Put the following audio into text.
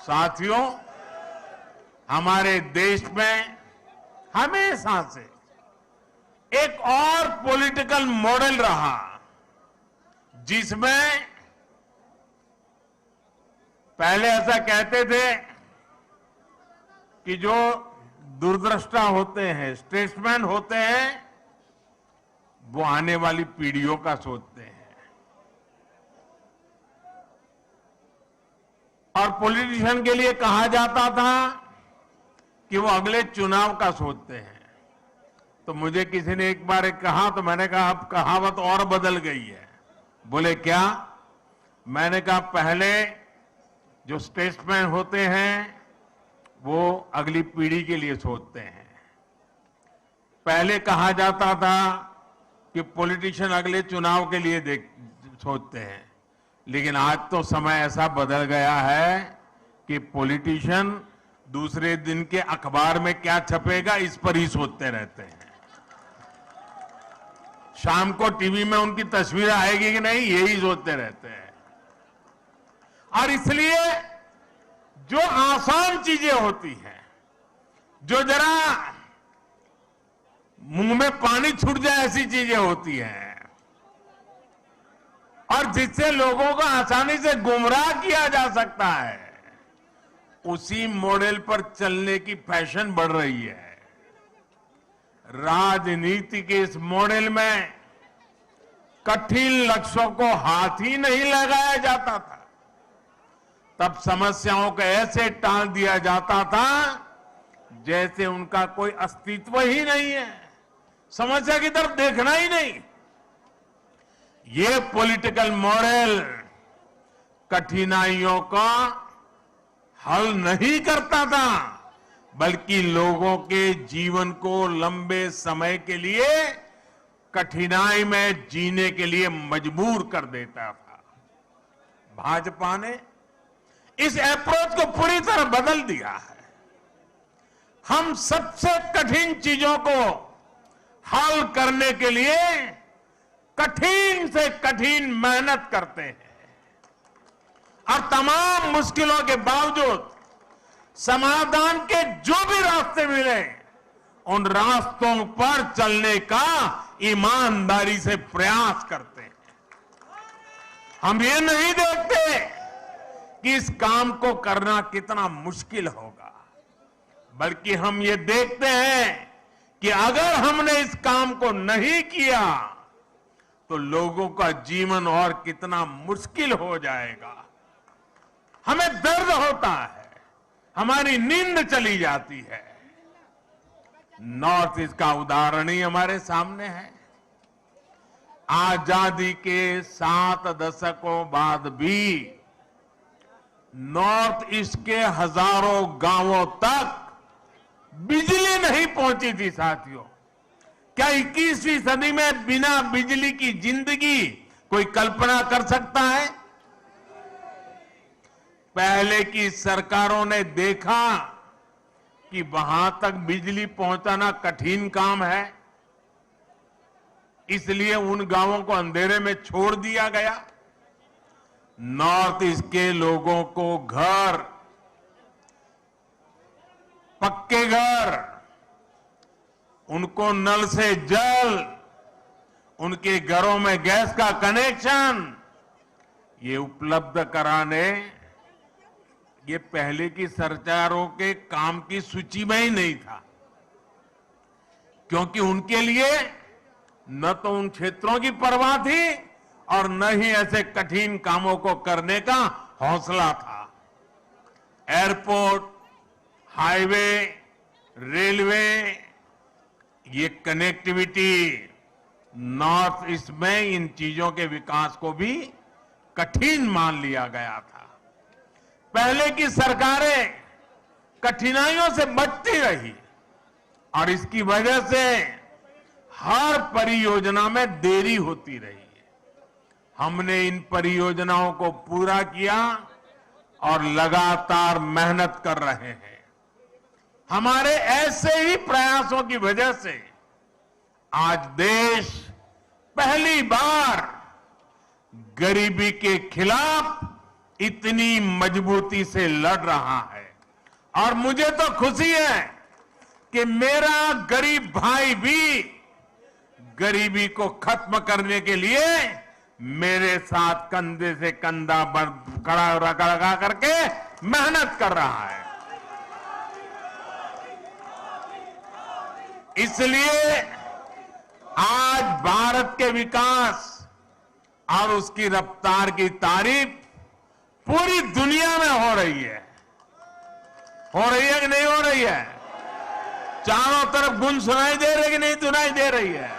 साथियों, हमारे देश में हमेशा से एक और पॉलिटिकल मॉडल रहा जिसमें पहले ऐसा कहते थे कि जो दूरदृष्टा होते हैं, स्टेट्समैन होते हैं, वो आने वाली पीढ़ियों का सोचते हैं और पॉलिटिशियन के लिए कहा जाता था कि वो अगले चुनाव का सोचते हैं। तो मुझे किसी ने एक बार कहा तो मैंने कहा अब कहावत और बदल गई है। बोले क्या? मैंने कहा पहले जो स्टेट्समैन होते हैं वो अगली पीढ़ी के लिए सोचते हैं। पहले कहा जाता था कि पॉलिटिशियन अगले चुनाव के लिए सोचते हैं, लेकिन आज तो समय ऐसा बदल गया है कि पॉलिटिशियन दूसरे दिन के अखबार में क्या छपेगा इस पर ही सोचते रहते हैं। शाम को टीवी में उनकी तस्वीर आएगी कि नहीं, यही सोचते रहते हैं। और इसलिए जो आसान चीजें होती हैं, जो जरा मुंह में पानी छूट जाए ऐसी चीजें होती हैं और जिससे लोगों को आसानी से गुमराह किया जा सकता है, उसी मॉडल पर चलने की फैशन बढ़ रही है। राजनीति के इस मॉडल में कठिन लक्ष्यों को हाथ ही नहीं लगाया जाता था। तब समस्याओं को ऐसे टाल दिया जाता था जैसे उनका कोई अस्तित्व ही नहीं है, समस्या की तरफ देखना ही नहीं। ये पॉलिटिकल मॉडल कठिनाइयों का हल नहीं करता था, बल्कि लोगों के जीवन को लंबे समय के लिए कठिनाई में जीने के लिए मजबूर कर देता था। भाजपा ने इस अप्रोच को पूरी तरह बदल दिया है। हम सबसे कठिन चीजों को हल करने के लिए कठिन से कठिन मेहनत करते हैं और तमाम मुश्किलों के बावजूद समाधान के जो भी रास्ते मिले उन रास्तों पर चलने का ईमानदारी से प्रयास करते हैं। हम ये नहीं देखते कि इस काम को करना कितना मुश्किल होगा, बल्कि हम ये देखते हैं कि अगर हमने इस काम को नहीं किया तो लोगों का जीवन और कितना मुश्किल हो जाएगा। हमें दर्द होता है, हमारी नींद चली जाती है। नॉर्थ ईस्ट का उदाहरण ही हमारे सामने है। आजादी के 7 दशकों बाद भी नॉर्थ ईस्ट के हजारों गांवों तक बिजली नहीं पहुंची थी। साथियों, क्या 21वीं सदी में बिना बिजली की जिंदगी कोई कल्पना कर सकता है? पहले की सरकारों ने देखा कि वहां तक बिजली पहुंचाना कठिन काम है, इसलिए उन गांवों को अंधेरे में छोड़ दिया गया। नॉर्थ ईस्ट के लोगों को घर, पक्के घर, उनको नल से जल, उनके घरों में गैस का कनेक्शन ये उपलब्ध कराने ये पहले की सरकारों के काम की सूची में ही नहीं था, क्योंकि उनके लिए न तो उन क्षेत्रों की परवाह थी और न ही ऐसे कठिन कामों को करने का हौसला था। एयरपोर्ट, हाईवे, रेलवे, ये कनेक्टिविटी नॉर्थ ईस्ट में इन चीजों के विकास को भी कठिन मान लिया गया था। पहले की सरकारें कठिनाइयों से बचती रही और इसकी वजह से हर परियोजना में देरी होती रही। हमने इन परियोजनाओं को पूरा किया और लगातार मेहनत कर रहे हैं। हमारे ऐसे ही प्रयासों की वजह से आज देश पहली बार गरीबी के खिलाफ इतनी मजबूती से लड़ रहा है। और मुझे तो खुशी है कि मेरा गरीब भाई भी गरीबी को खत्म करने के लिए मेरे साथ कंधे से कंधा खड़ा लगा करके मेहनत कर रहा है। इसलिए आज भारत के विकास और उसकी रफ्तार की तारीफ पूरी दुनिया में हो रही है। हो रही है कि नहीं हो रही है? चारों तरफ गूंज सुनाई दे रही है कि नहीं सुनाई दे रही है?